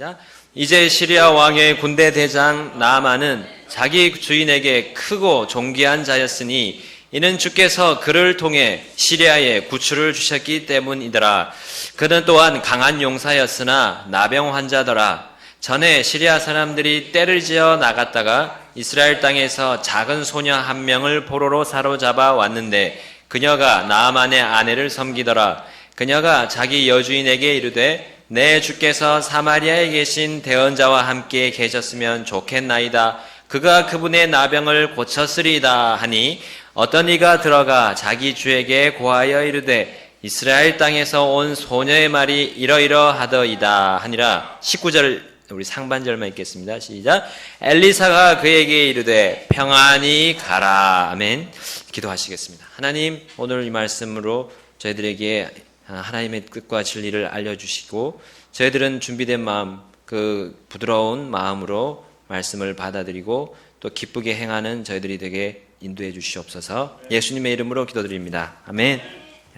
시작. 이제 시리아 왕의 군대 대장 나아만은 자기 주인에게 크고 존귀한 자였으니 이는 주께서 그를 통해 시리아에 구출을 주셨기 때문이더라. 그는 또한 강한 용사였으나 나병 환자더라. 전에 시리아 사람들이 떼를 지어 나갔다가 이스라엘 땅에서 작은 소녀 한 명을 포로로 사로잡아 왔는데 그녀가 나아만의 아내를 섬기더라. 그녀가 자기 여주인에게 이르되 내 주께서 사마리아에 계신 대언자와 함께 계셨으면 좋겠나이다. 그가 그분의 나병을 고쳤으리이다 하니 어떤 이가 들어가 자기 주에게 고하여 이르되 이스라엘 땅에서 온 소녀의 말이 이러이러하더이다 하니라. 19절 우리 상반절만 읽겠습니다. 시작. 엘리사가 그에게 이르되 평안히 가라. 아멘. 기도하시겠습니다. 하나님, 오늘 이 말씀으로 저희들에게 하나님의 뜻과 진리를 알려주시고 저희들은 준비된 마음, 그 부드러운 마음으로 말씀을 받아들이고 또 기쁘게 행하는 저희들이 되게 인도해 주시옵소서. 예수님의 이름으로 기도드립니다. 아멘.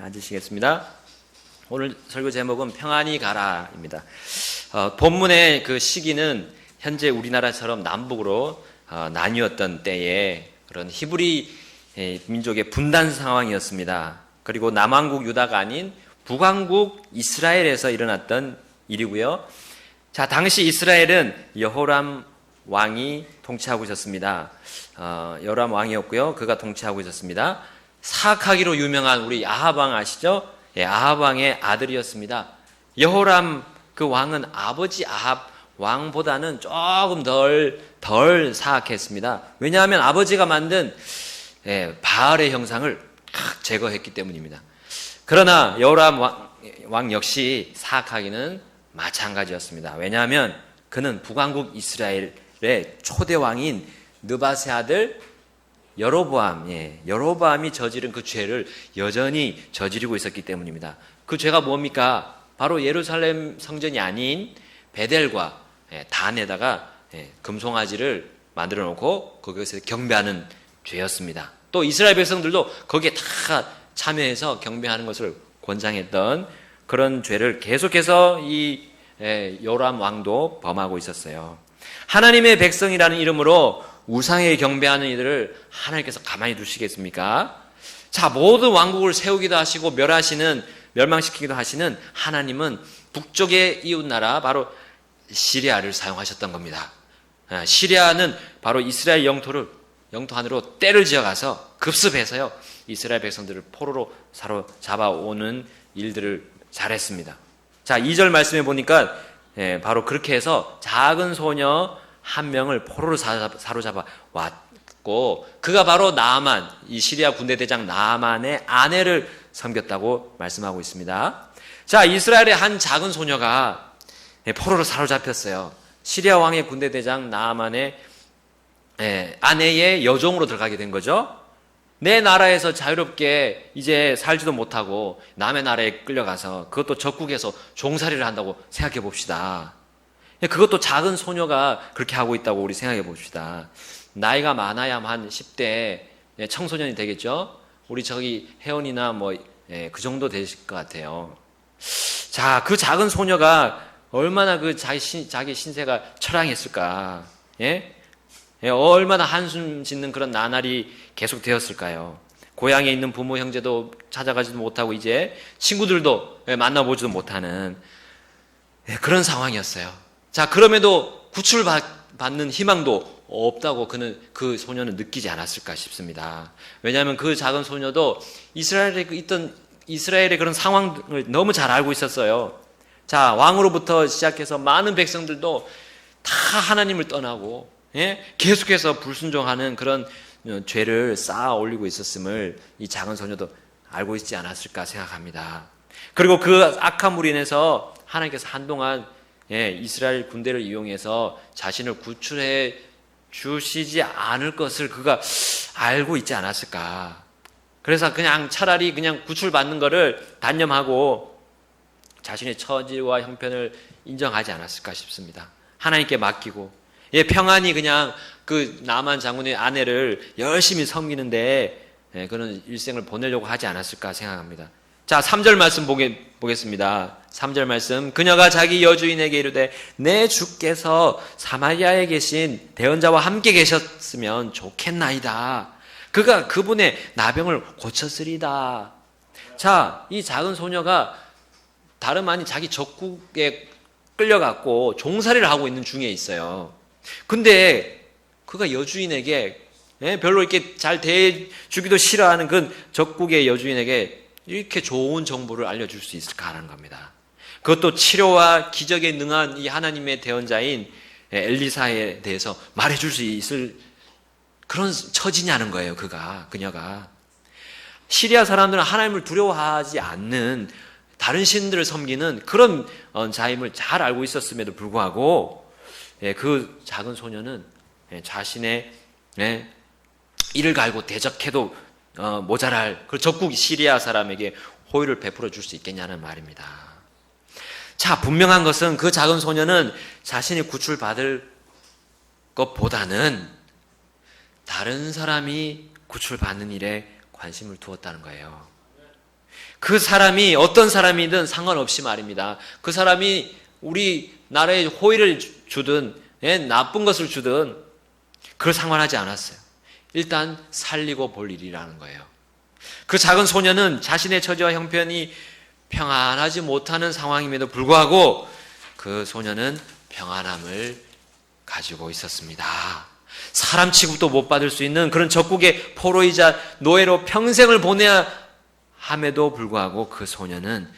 앉으시겠습니다. 오늘 설교 제목은 평안히 가라입니다. 본문의 그 시기는 현재 우리나라처럼 남북으로 나뉘었던 때에 그런 히브리 민족의 분단 상황이었습니다. 그리고 남왕국 유다가 아닌 북왕국 이스라엘에서 일어났던 일이고요. 자, 당시 이스라엘은 여호람 왕이 통치하고 있었습니다. 여호람 왕이었고요. 그가 통치하고 있었습니다. 사악하기로 유명한 우리 아합 왕 아시죠? 예, 아합 왕의 아들이었습니다. 여호람 그 왕은 아버지 아합 왕보다는 조금 덜 사악했습니다. 왜냐하면 아버지가 만든 바알의 형상을 제거했기 때문입니다. 그러나 여호람 왕 역시 사악하기는 마찬가지였습니다. 왜냐하면 그는 북왕국 이스라엘의 초대 왕인 느밧의 아들 여로보암이 저지른 그 죄를 여전히 저지르고 있었기 때문입니다. 그 죄가 뭡니까? 바로 예루살렘 성전이 아닌 베델과 단에다가 금송아지를 만들어 놓고 거기서 경배하는 죄였습니다. 또 이스라엘 백성들도 거기에 다 참여해서 경배하는 것을 권장했던 그런 죄를 계속해서 이 요람 왕도 범하고 있었어요. 하나님의 백성이라는 이름으로 우상에 경배하는 이들을 하나님께서 가만히 두시겠습니까? 자, 모든 왕국을 세우기도 하시고 멸망시키기도 하시는 하나님은 북쪽의 이웃나라 바로 시리아를 사용하셨던 겁니다. 시리아는 바로 이스라엘 영토 안으로 떼를 지어가서 급습해서요 이스라엘 백성들을 포로로 사로잡아오는 일들을 잘했습니다. 자, 2절 말씀해 보니까 바로 그렇게 해서 작은 소녀 한 명을 포로로 사로잡아 왔고 그가 바로 나아만, 이 시리아 군대 대장 나아만의 아내를 섬겼다고 말씀하고 있습니다. 자, 이스라엘의 한 작은 소녀가 포로로 사로잡혔어요. 시리아 왕의 군대 대장 나아만의 아내의 여종으로 들어가게 된 거죠. 내 나라에서 자유롭게 이제 살지도 못하고 남의 나라에 끌려가서 그것도 적국에서 종살이를 한다고 생각해 봅시다. 그것도 작은 소녀가 그렇게 하고 있다고 우리 생각해 봅시다. 나이가 많아야 한 10대 청소년이 되겠죠. 우리 저기 혜원이나 그 정도 되실 것 같아요. 자, 그 작은 소녀가 얼마나 그 자기 신세가 처량했을까? 얼마나 한숨 짓는 그런 나날이 계속 되었을까요? 고향에 있는 부모 형제도 찾아가지도 못하고 이제 친구들도 만나보지도 못하는 그런 상황이었어요. 자, 그럼에도 구출받는 희망도 없다고 그 소녀는 느끼지 않았을까 싶습니다. 왜냐하면 그 작은 소녀도 이스라엘에 있던 이스라엘의 그런 상황을 너무 잘 알고 있었어요. 자, 왕으로부터 시작해서 많은 백성들도 다 하나님을 떠나고 계속해서 불순종하는 그런 죄를 쌓아 올리고 있었음을 이 작은 소녀도 알고 있지 않았을까 생각합니다. 그리고 그 악한 물로 인해서 하나님께서 한동안 이스라엘 군대를 이용해서 자신을 구출해 주시지 않을 것을 그가 알고 있지 않았을까. 그래서 그냥 차라리 그냥 구출받는 거를 단념하고 자신의 처지와 형편을 인정하지 않았을까 싶습니다. 하나님께 맡기고 평안히 그냥 그 나만 장군의 아내를 열심히 섬기는데 그런 일생을 보내려고 하지 않았을까 생각합니다. 자, 3절 말씀 보겠습니다. 3절 말씀. 그녀가 자기 여주인에게 이르되 내 주께서 사마리아에 계신 대언자와 함께 계셨으면 좋겠나이다. 그가 그분의 나병을 고쳤으리다. 자, 이 작은 소녀가 다름 아닌 자기 적국에 끌려갔고 종살이를 하고 있는 중에 있어요. 근데 그가 여주인에게 별로 이렇게 잘 대해주기도 싫어하는 그 적국의 여주인에게 이렇게 좋은 정보를 알려줄 수 있을까라는 겁니다. 그것도 치료와 기적에 능한 이 하나님의 대언자인 엘리사에 대해서 말해줄 수 있을 그런 처지냐는 거예요. 그녀가. 시리아 사람들은 하나님을 두려워하지 않는 다른 신들을 섬기는 그런 자임을 잘 알고 있었음에도 불구하고 그 작은 소녀는 자신의 이를 갈고 대적해도 모자랄 그 적국 시리아 사람에게 호의를 베풀어 줄 수 있겠냐는 말입니다. 자, 분명한 것은 그 작은 소녀는 자신이 구출받을 것보다는 다른 사람이 구출받는 일에 관심을 두었다는 거예요. 그 사람이 어떤 사람이든 상관없이 말입니다. 그 사람이 우리 나라에 호의를 주든 나쁜 것을 주든 그걸 상관하지 않았어요. 일단 살리고 볼 일이라는 거예요. 그 작은 소녀는 자신의 처지와 형편이 평안하지 못하는 상황임에도 불구하고 그 소녀는 평안함을 가지고 있었습니다. 사람 취급도 못 받을 수 있는 그런 적국의 포로이자 노예로 평생을 보내야 함에도 불구하고 그 소녀는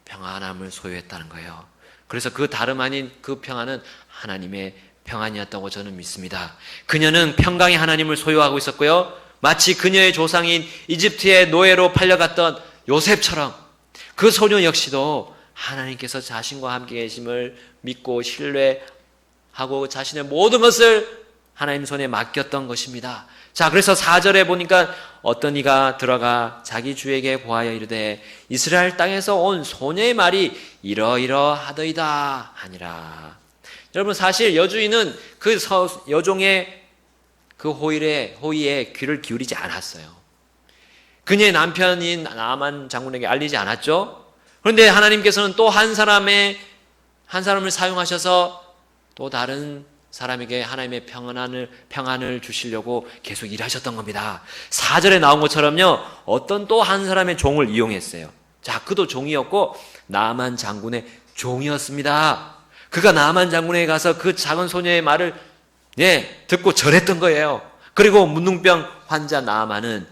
평안함을 소유했다는 거예요. 그래서 그 다름 아닌 그 평안은 하나님의 평안이었다고 저는 믿습니다. 그녀는 평강의 하나님을 소유하고 있었고요. 마치 그녀의 조상인 이집트의 노예로 팔려갔던 요셉처럼 그 소녀 역시도 하나님께서 자신과 함께 계심을 믿고 신뢰하고 자신의 모든 것을 하나님 손에 맡겼던 것입니다. 자, 그래서 4절에 보니까 어떤 이가 들어가 자기 주에게 보하여 이르되 이스라엘 땅에서 온 소녀의 말이 이러이러하더이다 하니라. 여러분, 사실 여주인은 그 여종의 그 호의에 귀를 기울이지 않았어요. 그녀의 남편인 나만 장군에게 알리지 않았죠. 그런데 하나님께서는 또 한 사람을 사용하셔서 또 다른 사람에게 하나님의 평안을 주시려고 계속 일하셨던 겁니다. 4절에 나온 것처럼요, 어떤 또 한 사람의 종을 이용했어요. 자, 그도 종이었고 나만 장군의 종이었습니다. 그가 나만 장군에게 가서 그 작은 소녀의 말을 듣고 절했던 거예요. 그리고 문둥병 환자 나만은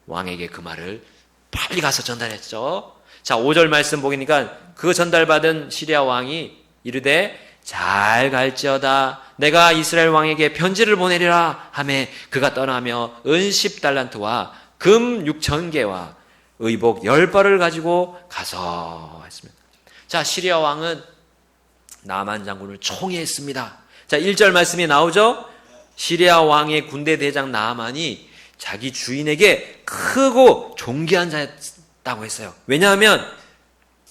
왕에게 그 말을 빨리 가서 전달했죠. 자, 5절 말씀 보니까 그 전달받은 시리아 왕이 이르되 잘 갈지어다 내가 이스라엘 왕에게 편지를 보내리라 하매 그가 떠나며 은 10달란트와 금 6,000개와 의복 10벌을 가지고 가서 했습니다. 자, 시리아 왕은 나만 장군을 총애했습니다. 자, 1절 말씀이 나오죠. 시리아 왕의 군대 대장 나만이 자기 주인에게 크고 존귀한 자였다고 했어요. 왜냐하면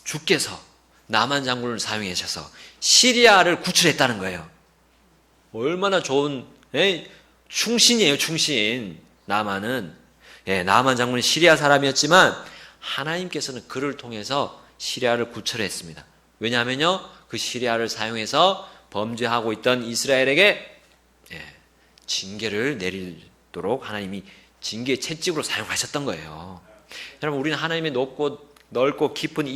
주께서 나만 장군을 사용해 주셔서 시리아를 구출했다는 거예요. 얼마나 좋은 충신이에요. 충신. 나만은 나만 장군은 시리아 사람이었지만 하나님께서는 그를 통해서 시리아를 구출했습니다. 왜냐하면요, 그 시리아를 사용해서 범죄하고 있던 이스라엘에게 징계를 내리도록 하나님이 징계의 채찍으로 사용하셨던 거예요. 여러분, 우리는 하나님의 넓고 깊은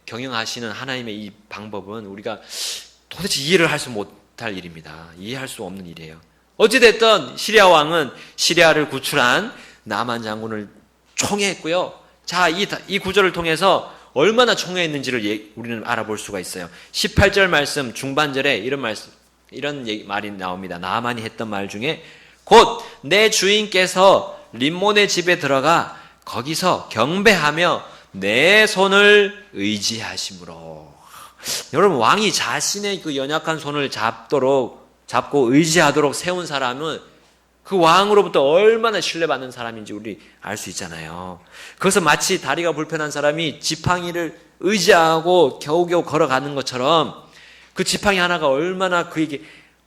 경영하시는 하나님의 이 방법은 우리가 도대체 이해를 할 수 못할 일입니다. 이해할 수 없는 일이에요. 어찌됐든 시리아 왕은 시리아를 구출한 나만 장군을 총애했고요. 자, 이 구절을 통해서 얼마나 총애했는지를 우리는 알아볼 수가 있어요. 18절 말씀 중반절에 이런 말이 나옵니다. 나만이 했던 말 중에 곧 내 주인께서 림몬의 집에 들어가 거기서 경배하며 내 손을 의지하심으로. 여러분, 왕이 자신의 그 연약한 손을 잡고 의지하도록 세운 사람은 그 왕으로부터 얼마나 신뢰받는 사람인지 우리 알 수 있잖아요. 그래서 마치 다리가 불편한 사람이 지팡이를 의지하고 겨우겨우 걸어가는 것처럼 그 지팡이 하나가 얼마나 그에게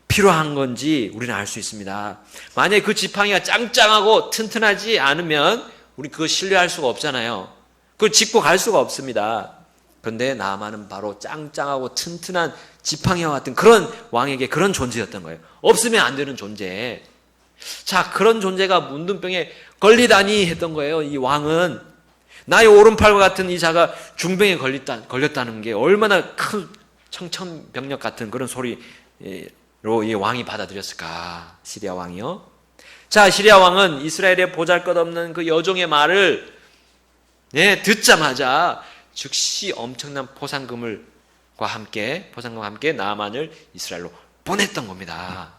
필요한 건지 우리는 알 수 있습니다. 만약에 그 지팡이가 짱짱하고 튼튼하지 않으면 우리 그거 신뢰할 수가 없잖아요. 그걸 짚고 갈 수가 없습니다. 그런데 나아만은 바로 짱짱하고 튼튼한 지팡이와 같은 그런 왕에게 그런 존재였던 거예요. 없으면 안 되는 존재. 자, 그런 존재가 문둥병에 걸리다니 했던 거예요. 이 왕은 나의 오른팔과 같은 이 자가 중병에 걸렸다는 게 얼마나 큰 청천벽력 같은 그런 소리로 이 왕이 받아들였을까. 시리아 왕이요. 자, 시리아 왕은 이스라엘의 보잘것없는 그 여종의 말을 듣자마자 즉시 엄청난 포상금과 함께 나아만을 이스라엘로 보냈던 겁니다.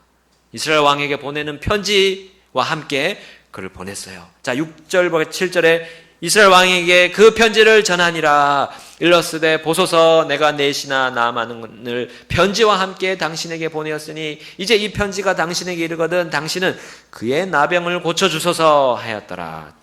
이스라엘 왕에게 보내는 편지와 함께 그를 보냈어요. 자, 6절 7절에 이스라엘 왕에게 그 편지를 전하니라. 일러스되 보소서 내가 내시나 나아만을 편지와 함께 당신에게 보내었으니 이제 이 편지가 당신에게 이르거든 당신은 그의 나병을 고쳐주소서 하였더라.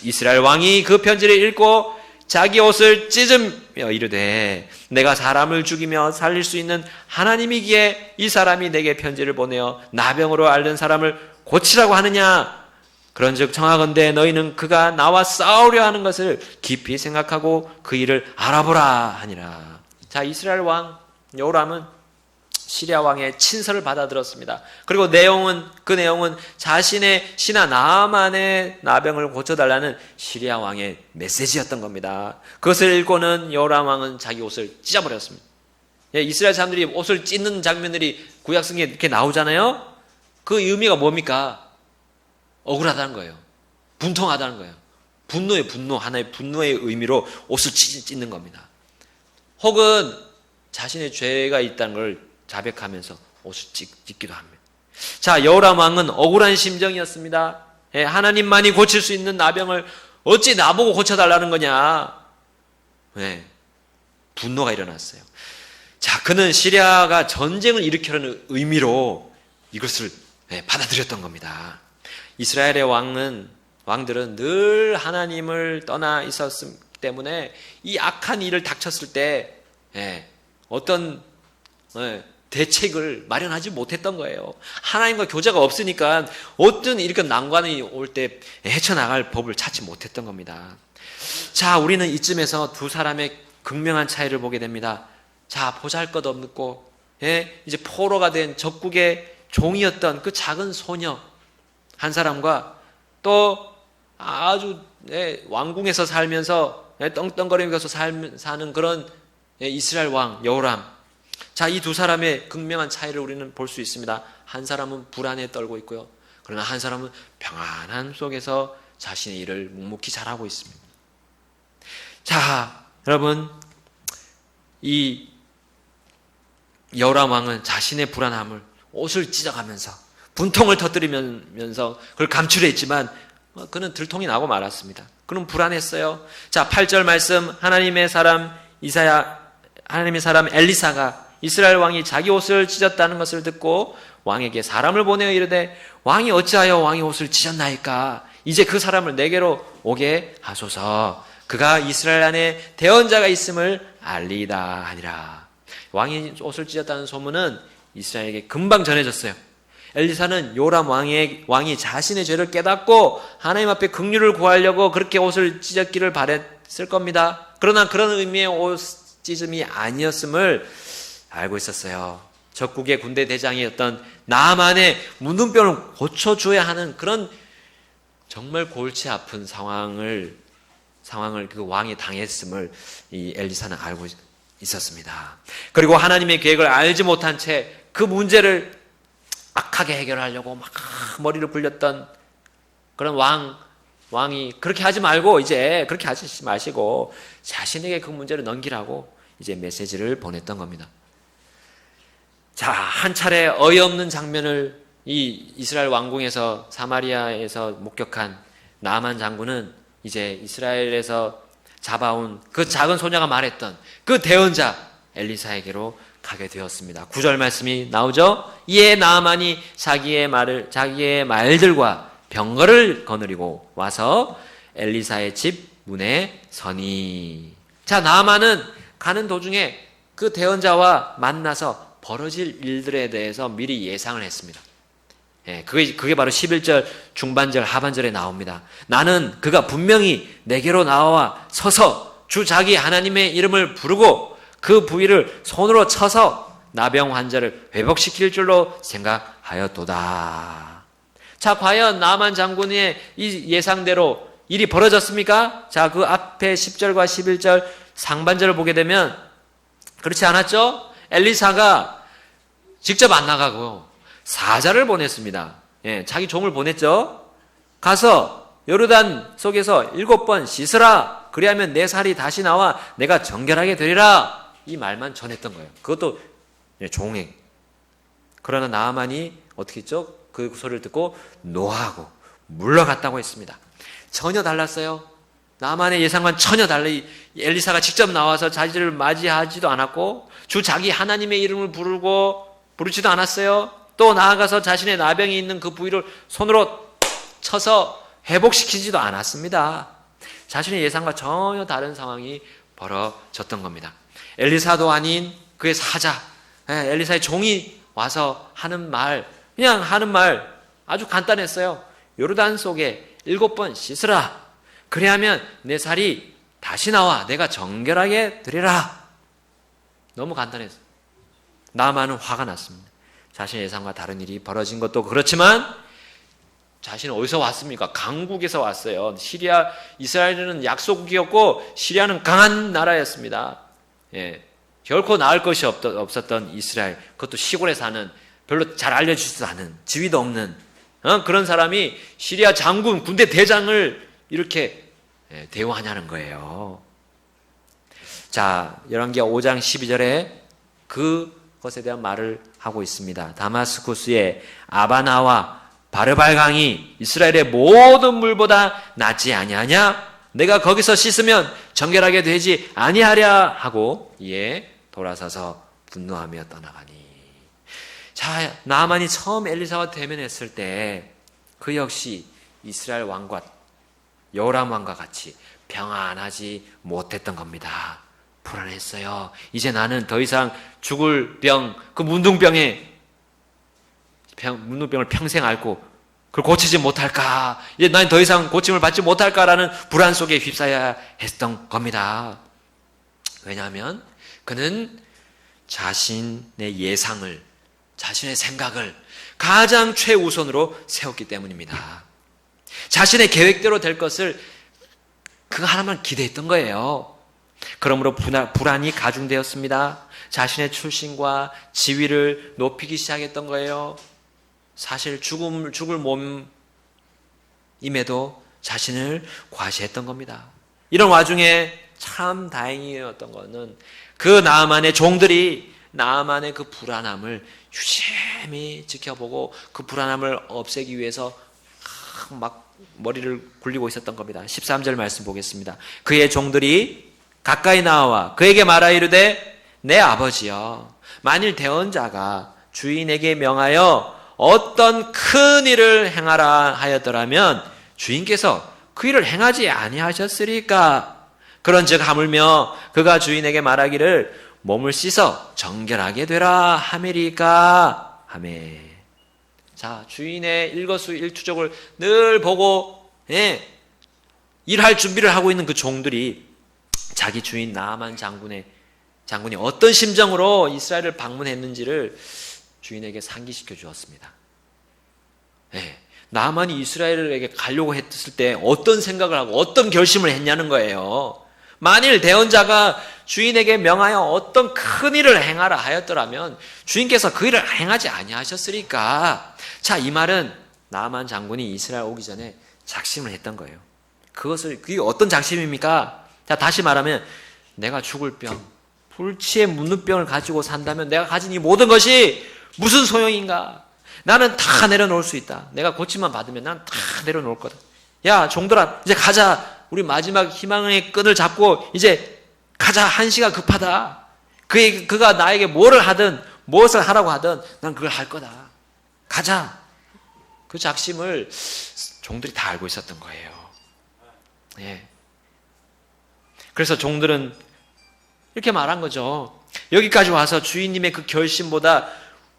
이스라엘 왕이 그 편지를 읽고 자기 옷을 찢으며 이르되 내가 사람을 죽이며 살릴 수 있는 하나님이기에 이 사람이 내게 편지를 보내어 나병으로 앓는 사람을 고치라고 하느냐. 그런즉 청하건대 너희는 그가 나와 싸우려 하는 것을 깊이 생각하고 그 일을 알아보라 하니라. 자, 이스라엘 왕 요람은 시리아 왕의 친서를 받아들었습니다. 그리고 그 내용은 자신의 신하 나아만의 나병을 고쳐달라는 시리아 왕의 메시지였던 겁니다. 그것을 읽고는 요람 왕은 자기 옷을 찢어버렸습니다. 이스라엘 사람들이 옷을 찢는 장면들이 구약성경에 이렇게 나오잖아요. 그 의미가 뭡니까? 억울하다는 거예요. 분통하다는 거예요. 하나의 분노의 의미로 옷을 찢는 겁니다. 혹은 자신의 죄가 있다는 걸 자백하면서 옷을 찢기도 합니다. 자, 여호람 왕은 억울한 심정이었습니다. 하나님만이 고칠 수 있는 나병을 어찌 나보고 고쳐달라는 거냐. 분노가 일어났어요. 자, 그는 시리아가 전쟁을 일으키려는 의미로 이것을 받아들였던 겁니다. 이스라엘의 왕들은 늘 하나님을 떠나 있었기 때문에 이 악한 일을 닥쳤을 때 어떤 대책을 마련하지 못했던 거예요. 하나님과 교제가 없으니까 어떤 이렇게 난관이 올 때 헤쳐나갈 법을 찾지 못했던 겁니다. 자, 우리는 이쯤에서 두 사람의 극명한 차이를 보게 됩니다. 자, 보잘것없고 이제 포로가 된 적국의 종이었던 그 작은 소녀 한 사람과 또 아주 왕궁에서 살면서 떵떵거리면서 사는 그런 이스라엘 왕 여호람. 자, 이 두 사람의 극명한 차이를 우리는 볼 수 있습니다. 한 사람은 불안에 떨고 있고요. 그러나 한 사람은 평안함 속에서 자신의 일을 묵묵히 잘하고 있습니다. 자, 여러분, 이 여호람 왕은 자신의 불안함을 옷을 찢어가면서 분통을 터뜨리면서 그걸 감추려 했지만 그는 들통이 나고 말았습니다. 그는 불안했어요. 자, 8절 말씀, 하나님의 사람 엘리사가 이스라엘 왕이 자기 옷을 찢었다는 것을 듣고 왕에게 사람을 보내어 이르되 왕이 어찌하여 왕의 옷을 찢었나이까? 이제 그 사람을 내게로 오게 하소서. 그가 이스라엘 안에 대언자가 있음을 알리이다 하니라. 왕이 옷을 찢었다는 소문은 이스라엘에게 금방 전해졌어요. 엘리사는 요람 왕이 자신의 죄를 깨닫고 하나님 앞에 긍휼을 구하려고 그렇게 옷을 찢었기를 바랬을 겁니다. 그러나 그런 의미의 옷 찢음이 아니었음을 알고 있었어요. 적국의 군대 대장이었던 나아만의 문둥병을 고쳐줘야 하는 그런 정말 골치 아픈 상황을 그 왕이 당했음을 이 엘리사는 알고 있었습니다. 그리고 하나님의 계획을 알지 못한 채 그 문제를 악하게 해결하려고 막 머리를 굴렸던 그런 왕이 그렇게 하지 말고 이제 그렇게 하지 마시고 자신에게 그 문제를 넘기라고 이제 메시지를 보냈던 겁니다. 자, 한 차례 어이없는 장면을 이 이스라엘 왕궁에서 사마리아에서 목격한 나아만 장군은 이제 이스라엘에서 잡아온 그 작은 소녀가 말했던 그 대언자 엘리사에게로 가게 되었습니다. 9절 말씀이 나오죠. 이에 나아만이 자기의 말들과 병거를 거느리고 와서 엘리사의 집 문에 서니. 자, 나아만은 가는 도중에 그 대언자와 만나서 벌어질 일들에 대해서 미리 예상을 했습니다. 예, 그게 바로 11절 중반절 하반절에 나옵니다. 나는 그가 분명히 내게로 나와 서서 주 자기 하나님의 이름을 부르고 그 부위를 손으로 쳐서 나병 환자를 회복시킬 줄로 생각하였도다. 자, 과연 나만 장군의 이 예상대로 일이 벌어졌습니까? 자, 그 앞에 10절과 11절 상반절을 보게 되면 그렇지 않았죠? 엘리사가 직접 안 나가고 사자를 보냈습니다. 예, 자기 종을 보냈죠. 가서 요르단 속에서 7번 씻으라. 그리하면 내 살이 다시 나와 내가 정결하게 되리라. 이 말만 전했던 거예요. 그것도 종행. 그러나 나아만이 어떻게 했죠? 그 소리를 듣고 노하고 물러갔다고 했습니다. 전혀 달랐어요. 나만의 예상과는 전혀 달리 엘리사가 직접 나와서 자기를 맞이하지도 않았고 주 자기 하나님의 이름을 부르지도 않았어요. 또 나아가서 자신의 나병이 있는 그 부위를 손으로 쳐서 회복시키지도 않았습니다. 자신의 예상과 전혀 다른 상황이 벌어졌던 겁니다. 엘리사도 아닌 그의 사자, 엘리사의 종이 와서 하는 말, 그냥 하는 말 아주 간단했어요. 요르단 속에 7번 씻으라. 그래야면 내 살이 다시 나와 내가 정결하게 되리라. 너무 간단했어요. 나아만은 화가 났습니다. 자신의 예상과 다른 일이 벌어진 것도 그렇지만 자신은 어디서 왔습니까? 강국에서 왔어요. 시리아, 이스라엘은 약소국이었고 시리아는 강한 나라였습니다. 예, 결코 나을 것이 없었던 이스라엘, 그것도 시골에 사는 별로 잘 알려주지도 않은 지위도 없는 그런 사람이 시리아 장군, 군대 대장을 이렇게 대우하냐는 거예요. 자, 열왕기하 5장 12절에 그것에 대한 말을 하고 있습니다. 다마스쿠스의 아바나와 바르발강이 이스라엘의 모든 물보다 낫지 아니하냐? 내가 거기서 씻으면 정결하게 되지 아니하랴 하고 이에 돌아서서 분노하며 떠나가니. 자, 나아만이 처음 엘리사와 대면했을 때 그 역시 이스라엘 왕과 여호람 왕과 같이 평안하지 못했던 겁니다. 불안했어요. 이제 나는 더 이상 죽을 병, 그 문둥병을 평생 앓고 그걸 고치지 못할까? 이제 난 더 이상 고침을 받지 못할까라는 불안 속에 휩싸여야 했던 겁니다. 왜냐하면 그는 자신의 예상을, 자신의 생각을 가장 최우선으로 세웠기 때문입니다. 자신의 계획대로 될 것을 그거 하나만 기대했던 거예요. 그러므로 불안이 가중되었습니다. 자신의 출신과 지위를 높이기 시작했던 거예요. 사실 죽을 몸임에도 자신을 과시했던 겁니다. 이런 와중에 참 다행이었던 것은 그 나아만의 종들이 나아만의 그 불안함을 유심히 지켜보고 그 불안함을 없애기 위해서 막 머리를 굴리고 있었던 겁니다. 13절 말씀 보겠습니다. 그의 종들이 가까이 나와 그에게 말하 이르되 내 아버지여, 만일 대언자가 주인에게 명하여 어떤 큰 일을 행하라 하였더라면 주인께서 그 일을 행하지 아니하셨으리까? 그런즉 하물며 그가 주인에게 말하기를 몸을 씻어 정결하게 되라 하매리까? 하매. 자, 주인의 일거수일투족을 늘 보고 일할 준비를 하고 있는 그 종들이 자기 주인 나아만 장군이 어떤 심정으로 이스라엘을 방문했는지를 주인에게 상기시켜 주었습니다. 나아만이 이스라엘에게 가려고 했을 때 어떤 생각을 하고 어떤 결심을 했냐는 거예요. 만일 대언자가 주인에게 명하여 어떤 큰 일을 행하라 하였더라면 주인께서 그 일을 행하지 아니하셨으리까? 자, 이 말은 나아만 장군이 이스라엘 오기 전에 작심을 했던 거예요. 그게 어떤 작심입니까? 자, 다시 말하면 내가 죽을 병, 불치의 묻는병을 가지고 산다면 내가 가진 이 모든 것이 무슨 소용인가? 나는 다 내려놓을 수 있다. 내가 고침만 받으면 난 다 내려놓을 거다. 야, 종들아, 이제 가자. 우리 마지막 희망의 끈을 잡고 이제 가자. 한시가 급하다. 그가 나에게 무엇을 하라고 하든 난 그걸 할 거다. 가자. 그 작심을 종들이 다 알고 있었던 거예요. 그래서 종들은 이렇게 말한 거죠. 여기까지 와서 주인님의 그 결심보다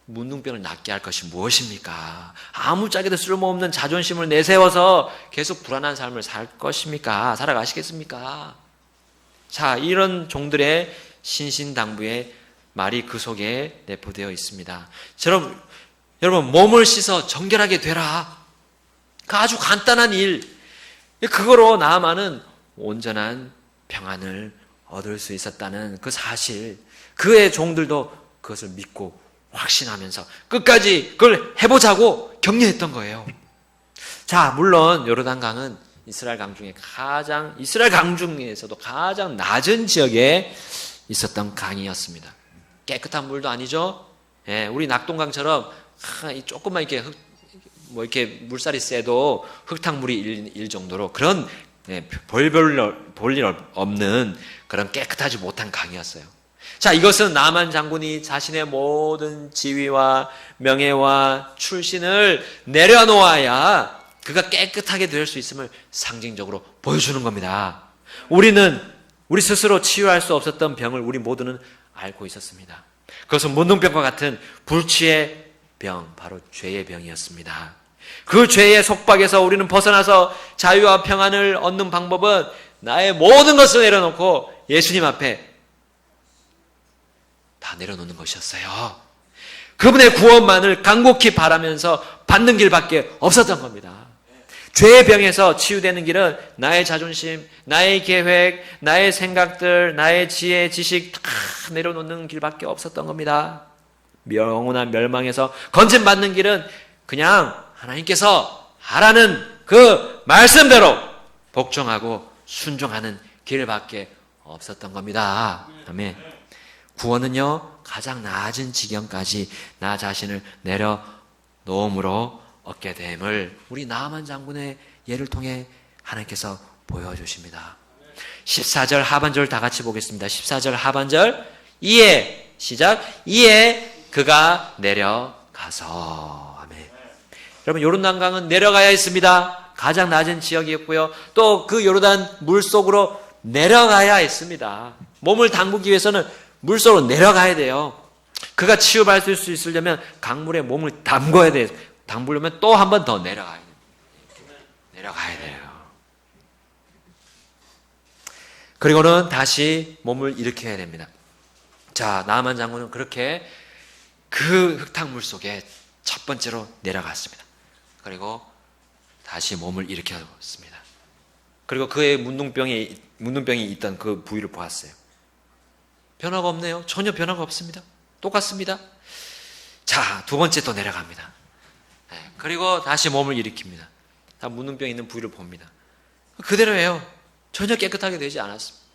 문둥병을 낫게 할 것이 무엇입니까? 아무짝에도 쓸모없는 자존심을 내세워서 계속 불안한 삶을 살 것입니까? 살아가시겠습니까? 자, 이런 종들의 신신당부의 말이 그 속에 내포되어 있습니다. 여러분, 몸을 씻어 정결하게 되라. 그 아주 간단한 일. 그거로 나아만은 온전한 평안을 얻을 수 있었다는 그 사실, 그의 종들도 그것을 믿고 확신하면서 끝까지 그걸 해보자고 격려했던 거예요. 자, 물론 요르단강은 이스라엘 강 중에서도 가장 낮은 지역에 있었던 강이었습니다. 깨끗한 물도 아니죠. 예, 우리 낙동강처럼 조금만 이렇게 물살이 세도 흙탕물이 일 정도로 그런 볼일 없는 그런 깨끗하지 못한 강이었어요. 자, 이것은 나만 장군이 자신의 모든 지위와 명예와 출신을 내려놓아야 그가 깨끗하게 될 수 있음을 상징적으로 보여주는 겁니다. 우리 스스로 치유할 수 없었던 병을 우리 모두는 알고 있었습니다. 그것은 문둥병과 같은 불치의 병, 바로 죄의 병이었습니다. 그 죄의 속박에서 우리는 벗어나서 자유와 평안을 얻는 방법은 나의 모든 것을 내려놓고 예수님 앞에 다 내려놓는 것이었어요. 그분의 구원만을 간곡히 바라면서 받는 길밖에 없었던 겁니다. 죄의 병에서 치유되는 길은 나의 자존심, 나의 계획, 나의 생각들, 나의 지혜, 지식 다 내려놓는 길밖에 없었던 겁니다. 영원한 멸망에서 건진받는 길은 그냥 하나님께서 하라는 그 말씀대로 복종하고 순종하는 길밖에 없었던 겁니다. 아멘. 구원은요, 가장 낮은 지경까지 나 자신을 내려놓음으로 얻게 됨을 우리 나아만 장군의 예를 통해 하나님께서 보여주십니다. 14절 하반절 다 같이 보겠습니다. 14절 하반절, 이에 시작, 이에 그가 내려가서. 아멘. 여러분, 요르단강은 내려가야 했습니다. 가장 낮은 지역이었고요. 또 그 요르단 물속으로 내려가야 했습니다. 몸을 담그기 위해서는 물속으로 내려가야 돼요. 그가 치유받을 수 있으려면 강물에 몸을 담궈야 돼요. 담그려면 또 한 번 더 내려가야 돼요. 내려가야 돼요. 그리고는 다시 몸을 일으켜야 됩니다. 자, 나아만 장군은 그렇게 그 흙탕물 속에 첫 번째로 내려갔습니다. 그리고 다시 몸을 일으켰습니다. 그리고 그의 문둥병이 있던 그 부위를 보았어요. 변화가 없네요. 전혀 변화가 없습니다. 똑같습니다. 자, 두 번째 또 내려갑니다. 그리고 다시 몸을 일으킵니다. 다 문둥병 있는 부위를 봅니다. 그대로예요. 전혀 깨끗하게 되지 않았습니다.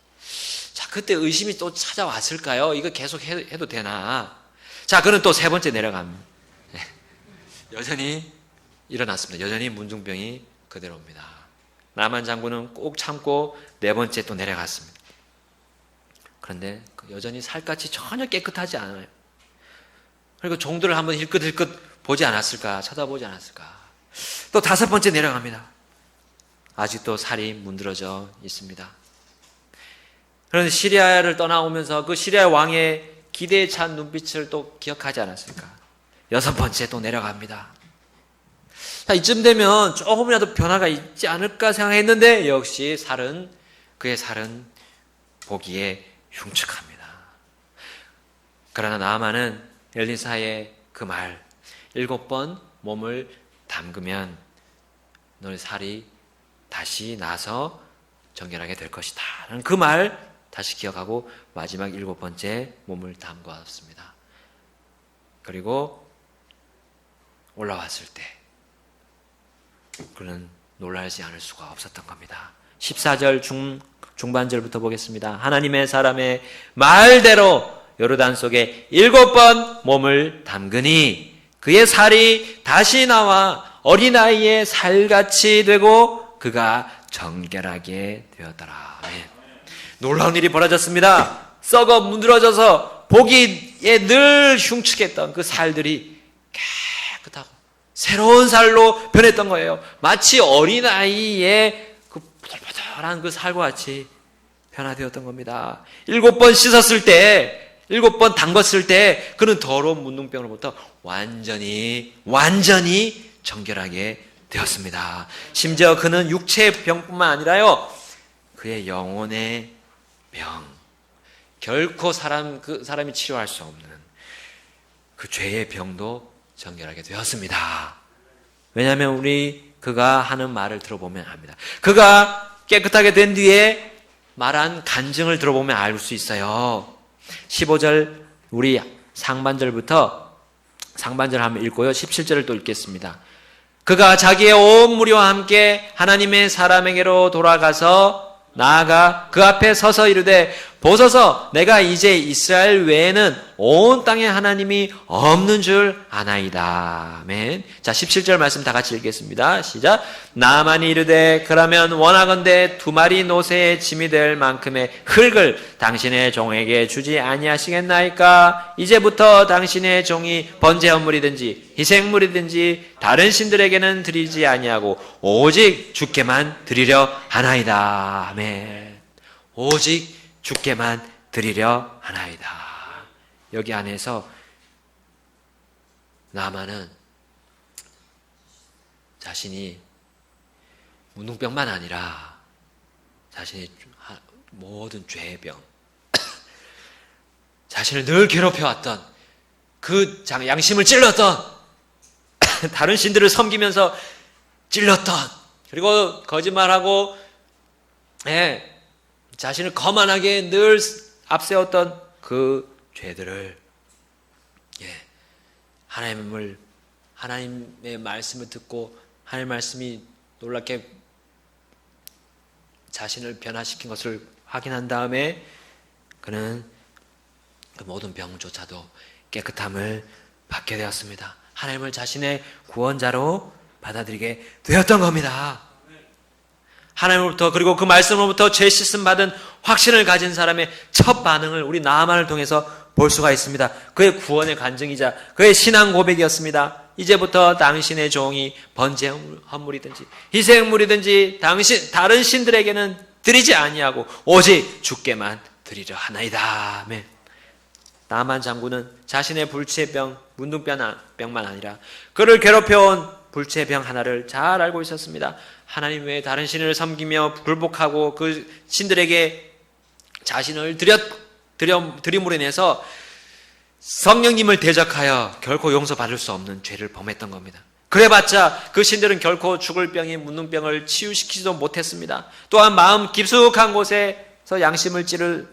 자, 그때 의심이 또 찾아왔을까요? 이거 계속 해도 되나? 자, 그는 또 세 번째 내려갑니다. 여전히 일어났습니다. 여전히 문둥병이 그대로입니다. 나만 장군은 꼭 참고 네 번째 또 내려갔습니다. 그런데 여전히 살갗이 전혀 깨끗하지 않아요. 그리고 종들을 한번 힐끗힐끗 보지 않았을까? 쳐다보지 않았을까? 또 다섯 번째 내려갑니다. 아직도 살이 문드러져 있습니다. 그런데 시리아를 떠나오면서 그 시리아 왕의 기대에 찬 눈빛을 또 기억하지 않았을까? 여섯 번째 또 내려갑니다. 자, 이쯤 되면 조금이라도 변화가 있지 않을까 생각했는데 역시 그의 살은 보기에 흉측합니다. 그러나 나아만은 엘리사의 그 말, 7번 몸을 담그면 너의 살이 다시 나서 정결하게 될 것이다. 그 말 다시 기억하고 마지막 7번째 몸을 담그었습니다. 그리고 올라왔을 때 그는 놀라지 않을 수가 없었던 겁니다. 14절 중반절부터 보겠습니다. 하나님의 사람의 말대로 요르단 속에 7번 몸을 담그니 그의 살이 다시 나와 어린아이의 살같이 되고 그가 정결하게 되었더라. 네. 놀라운 일이 벌어졌습니다. 썩어 문드러져서 보기에 늘 흉측했던 그 살들이 깨끗하고 새로운 살로 변했던 거예요. 마치 어린아이의 그 포들포들한 그 살과 같이 변화되었던 겁니다. 7번 씻었을 때 7번 담궜을 때 그는 더러운 문둥병으로부터 완전히 정결하게 되었습니다. 심지어 그는 육체의 병뿐만 아니라요, 그의 영혼의 병, 결코 사람이 치료할 수 없는 그 죄의 병도 정결하게 되었습니다. 왜냐하면 그가 하는 말을 들어보면 압니다. 그가 깨끗하게 된 뒤에 말한 간증을 들어보면 알 수 있어요. 15절 우리 상반절 한번 읽고요. 17절을 또 읽겠습니다. 그가 자기의 온 무리와 함께 하나님의 사람에게로 돌아가서 나아가 그 앞에 서서 이르되 보소서 내가 이제 이스라엘 외에는 온 땅에 하나님이 없는 줄 아나이다. 아멘. 자, 17절 말씀 다 같이 읽겠습니다. 시작. 나만이 이르되 그러면 원하건대 2마리 노새의 짐이 될 만큼의 흙을 당신의 종에게 주지 아니하시겠나이까? 이제부터 당신의 종이 번제 헌물이든지 희생물이든지 다른 신들에게는 드리지 아니하고 오직 주께만 드리려 하나이다. 아멘. 오직 주께만 드리려 하나이다. 여기 안에서 나만은 자신이 문둥병만 아니라 자신의 모든 죄의 병, 자신을 늘 괴롭혀왔던 그 양심을 찔렀던 다른 신들을 섬기면서 찔렀던, 그리고 거짓말하고 자신을 거만하게 늘 앞세웠던 그 죄들을 하나님의 말씀을 듣고 하나님의 말씀이 놀랍게 자신을 변화시킨 것을 확인한 다음에 그는 그 모든 병조차도 깨끗함을 받게 되었습니다. 하나님을 자신의 구원자로 받아들이게 되었던 겁니다. 하나님으로부터, 그리고 그 말씀으로부터 죄 씻음 받은 확신을 가진 사람의 첫 반응을 우리 나아만을 통해서 볼 수가 있습니다. 그의 구원의 간증이자 그의 신앙 고백이었습니다. 이제부터 당신의 종이 번제 헌물이든지 희생물이든지 다른 신들에게는 드리지 아니하고 오직 주께만 드리려 하나이다. 아멘. 나만 장군은 자신의 불치병, 문둥병만 아니라 그를 괴롭혀온 불치병 하나를 잘 알고 있었습니다. 하나님 외에 다른 신을 섬기며 불복하고 그 신들에게 자신을 드림으로 인해서 성령님을 대적하여 결코 용서받을 수 없는 죄를 범했던 겁니다. 그래봤자 그 신들은 결코 죽을 병인 문둥병을 치유시키지도 못했습니다. 또한 마음 깊숙한 곳에서 양심을 찌를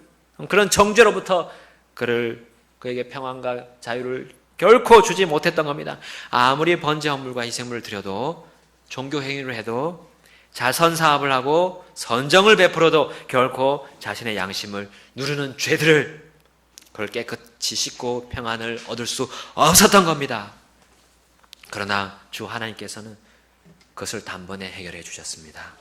그런 정죄로부터 그에게 평안과 자유를 결코 주지 못했던 겁니다. 아무리 번제 헌물과 희생물을 드려도, 종교 행위를 해도, 자선사업을 하고 선정을 베풀어도 결코 자신의 양심을 누르는 죄들을 그걸 깨끗이 씻고 평안을 얻을 수 없었던 겁니다. 그러나 주 하나님께서는 그것을 단번에 해결해 주셨습니다.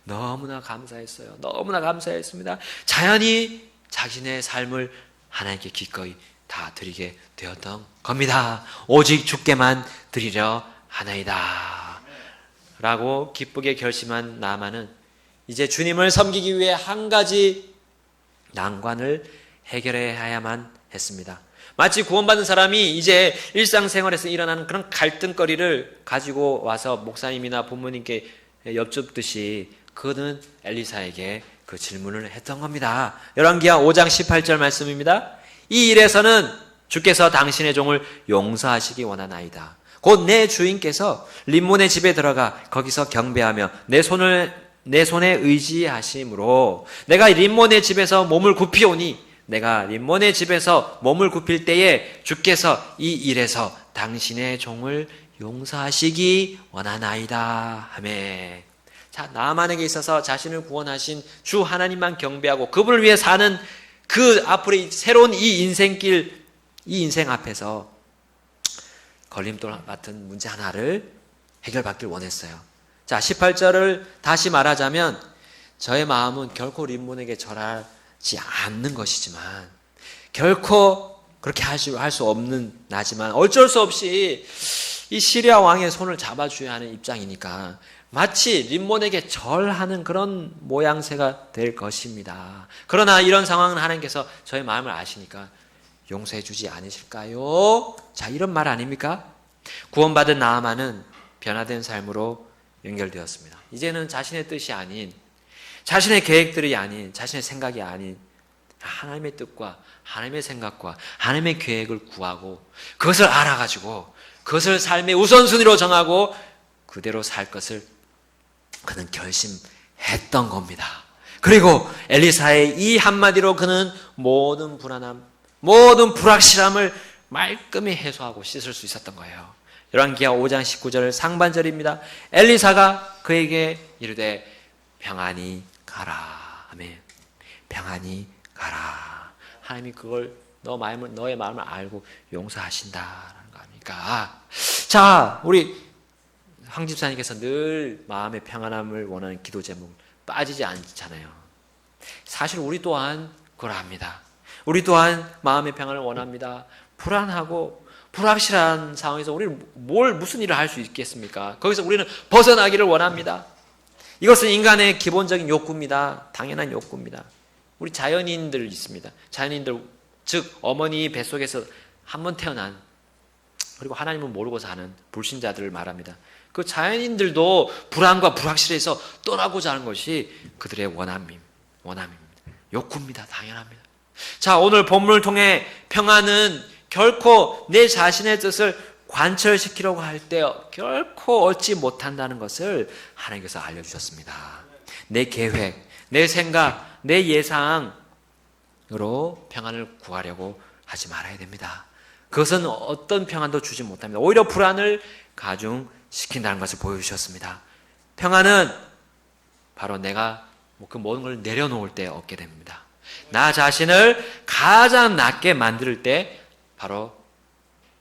너무나 감사했어요. 너무나 감사했습니다. 자연히 자신의 삶을 하나님께 기꺼이 다 드리게 되었던 겁니다. 오직 주께만 드리려 하나이다. 라고 기쁘게 결심한 나만은 이제 주님을 섬기기 위해 한 가지 난관을 해결해야만 했습니다. 마치 구원받은 사람이 이제 일상생활에서 일어나는 그런 갈등거리를 가지고 와서 목사님이나 부모님께 여쭙듯이 그는 엘리사에게 그 질문을 했던 겁니다. 열왕기하 5장 18절 말씀입니다. 이 일에서는 주께서 당신의 종을 용서하시기 원하나이다. 곧 내 주인께서 림몬의 집에 들어가 거기서 경배하며 내 손에 의지하심으로 내가 림몬의 집에서 몸을 굽히오니 내가 림몬의 집에서 몸을 굽힐 때에 주께서 이 일에서 당신의 종을 용서하시기 원하나이다. 아멘. 자, 나만에게 있어서 자신을 구원하신 주 하나님만 경배하고 그분을 위해 사는 그 앞으로 새로운 이 인생길, 이 인생 앞에서 걸림돌 같은 문제 하나를 해결받길 원했어요. 자, 18절을 다시 말하자면 저의 마음은 결코 림몬에게 절하지 않는 것이지만 결코 그렇게 할 수 없는 나지만 어쩔 수 없이 이 시리아 왕의 손을 잡아줘야 하는 입장이니까 마치 림몬에게 절하는 그런 모양새가 될 것입니다. 그러나 이런 상황은 하나님께서 저의 마음을 아시니까 용서해 주지 않으실까요? 자, 이런 말 아닙니까? 구원받은 나아만은 변화된 삶으로 연결되었습니다. 이제는 자신의 뜻이 아닌, 자신의 계획들이 아닌, 자신의 생각이 아닌 하나님의 뜻과 하나님의 생각과 하나님의 계획을 구하고 그것을 알아가지고 그것을 삶의 우선순위로 정하고 그대로 살 것을 그는 결심했던 겁니다. 그리고 엘리사의 이 한마디로 그는 모든 불안함, 모든 불확실함을 말끔히 해소하고 씻을 수 있었던 거예요. 열왕기하 5장 19절 상반절입니다. 엘리사가 그에게 이르되 평안히 가라. 아멘. 평안히 가라. 하나님이 그걸 너의 마음을 알고 용서하신다라는 거 아닙니까? 자, 우리 황 집사님께서 늘 마음의 평안함을 원하는 기도 제목 빠지지 않잖아요. 사실 우리 또한 그걸 합니다. 우리 또한 마음의 평안을 원합니다. 불안하고 불확실한 상황에서 우리는 무슨 일을 할 수 있겠습니까? 거기서 우리는 벗어나기를 원합니다. 이것은 인간의 기본적인 욕구입니다. 당연한 욕구입니다. 우리 자연인들 있습니다. 자연인들, 즉 어머니 뱃속에서 한 번 태어난, 그리고 하나님을 모르고 사는 불신자들을 말합니다. 그 자연인들도 불안과 불확실해서 떠나고자 하는 것이 그들의 원함입니다. 욕구입니다. 당연합니다. 자, 오늘 본문을 통해 평안은 결코 내 자신의 뜻을 관철시키려고 할 때 결코 얻지 못한다는 것을 하나님께서 알려주셨습니다. 내 계획, 내 생각, 내 예상으로 평안을 구하려고 하지 말아야 됩니다. 그것은 어떤 평안도 주지 못합니다. 오히려 불안을 가중시킨다는 것을 보여주셨습니다. 평안은 바로 내가 그 모든 걸 내려놓을 때 얻게 됩니다. 나 자신을 가장 낮게 만들 때 바로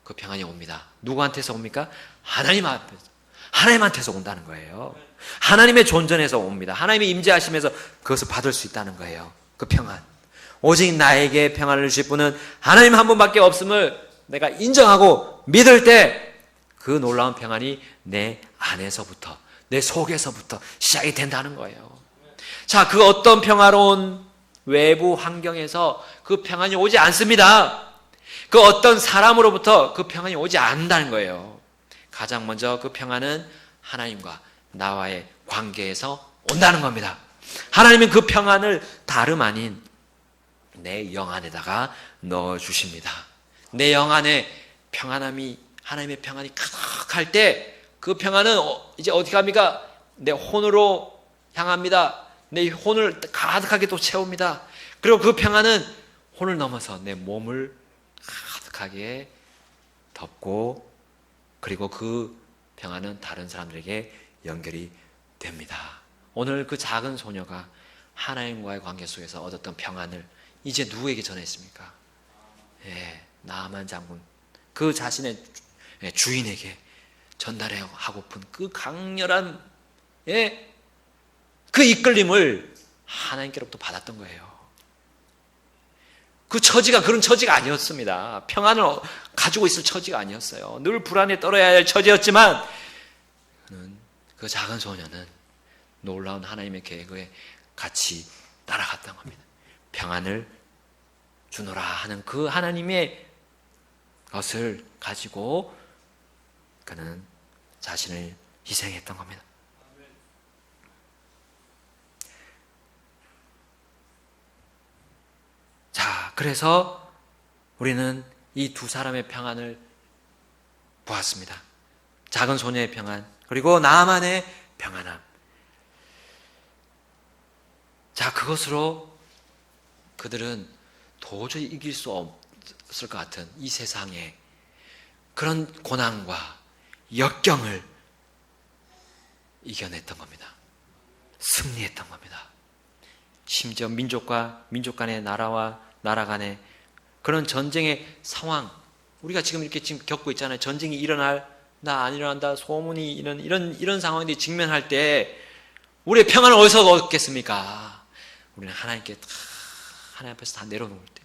그 평안이 옵니다. 누구한테서 옵니까? 하나님한테서 온다는 거예요. 하나님의 존전에서 옵니다. 하나님의 임재하심에서 그것을 받을 수 있다는 거예요. 그 평안. 오직 나에게 평안을 주실 분은 하나님 한 분밖에 없음을 내가 인정하고 믿을 때 그 놀라운 평안이 내 안에서부터, 내 속에서부터 시작이 된다는 거예요. 자, 그 어떤 평화로운 외부 환경에서 그 평안이 오지 않습니다. 그 어떤 사람으로부터 그 평안이 오지 않는다는 거예요. 가장 먼저 그 평안은 하나님과 나와의 관계에서 온다는 겁니다. 하나님은 그 평안을 다름 아닌 내 영 안에다가 넣어주십니다. 내 영 안에 평안함이, 하나님의 평안이 가득할 때 그 평안은 이제 어떻게 합니까? 내 혼으로 향합니다. 내 혼을 가득하게 또 채웁니다. 그리고 그 평안은 혼을 넘어서 내 몸을 가득하게 덮고, 그리고 그 평안은 다른 사람들에게 연결이 됩니다. 오늘 그 작은 소녀가 하나님과의 관계 속에서 얻었던 평안을 이제 누구에게 전했습니까? 나아만 장군, 그 자신의 주인에게 전달하고픈 그 강렬한 그 이끌림을 하나님께로부터 받았던 거예요. 그 처지가 그런 처지가 아니었습니다. 평안을 가지고 있을 처지가 아니었어요. 늘 불안에 떨어야 할 처지였지만 그 작은 소녀는 놀라운 하나님의 계획에 같이 따라갔던 겁니다. 평안을 주노라 하는 그 하나님의 것을 가지고 그는 자신을 희생했던 겁니다. 자, 그래서 우리는 이 두 사람의 평안을 보았습니다. 작은 소녀의 평안, 그리고 나만의 평안함. 자, 그것으로 그들은 도저히 이길 수 없을 것 같은 이 세상에 그런 고난과 역경을 이겨냈던 겁니다. 승리했던 겁니다. 심지어 민족과 민족 간의, 나라와 나라 간의 그런 전쟁의 상황, 우리가 지금 이렇게 지금 겪고 있잖아요. 전쟁이 일어날, 나 안 일어난다, 소문이 이런 상황들이 직면할 때 우리의 평안을 어디서 얻겠습니까? 우리는 하나님 앞에서 다 내려놓을 때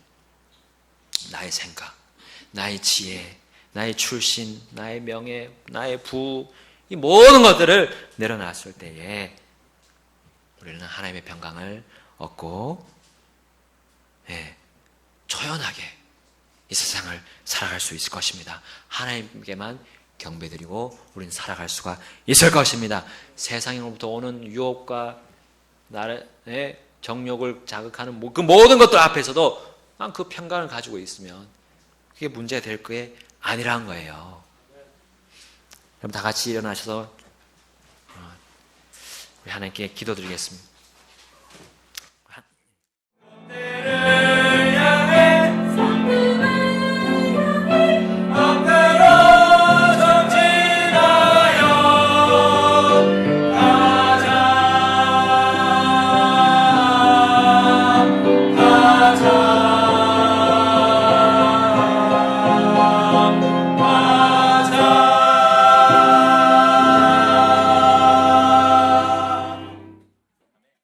나의 생각, 나의 지혜, 나의 출신, 나의 명예, 나의 부, 이 모든 것들을 내려놨을 때에 우리는 하나님의 평강을 얻고 조연하게 이 세상을 살아갈 수 있을 것입니다. 하나님께만 경배드리고 우리는 살아갈 수가 있을 것입니다. 세상으로부터 오는 유혹과 나의 정욕을 자극하는 그 모든 것들 앞에서도 그 평강을 가지고 있으면 그게 문제가 될 게 아니라는 거예요. 그럼 다 같이 일어나셔서 우리 하나님께 기도드리겠습니다.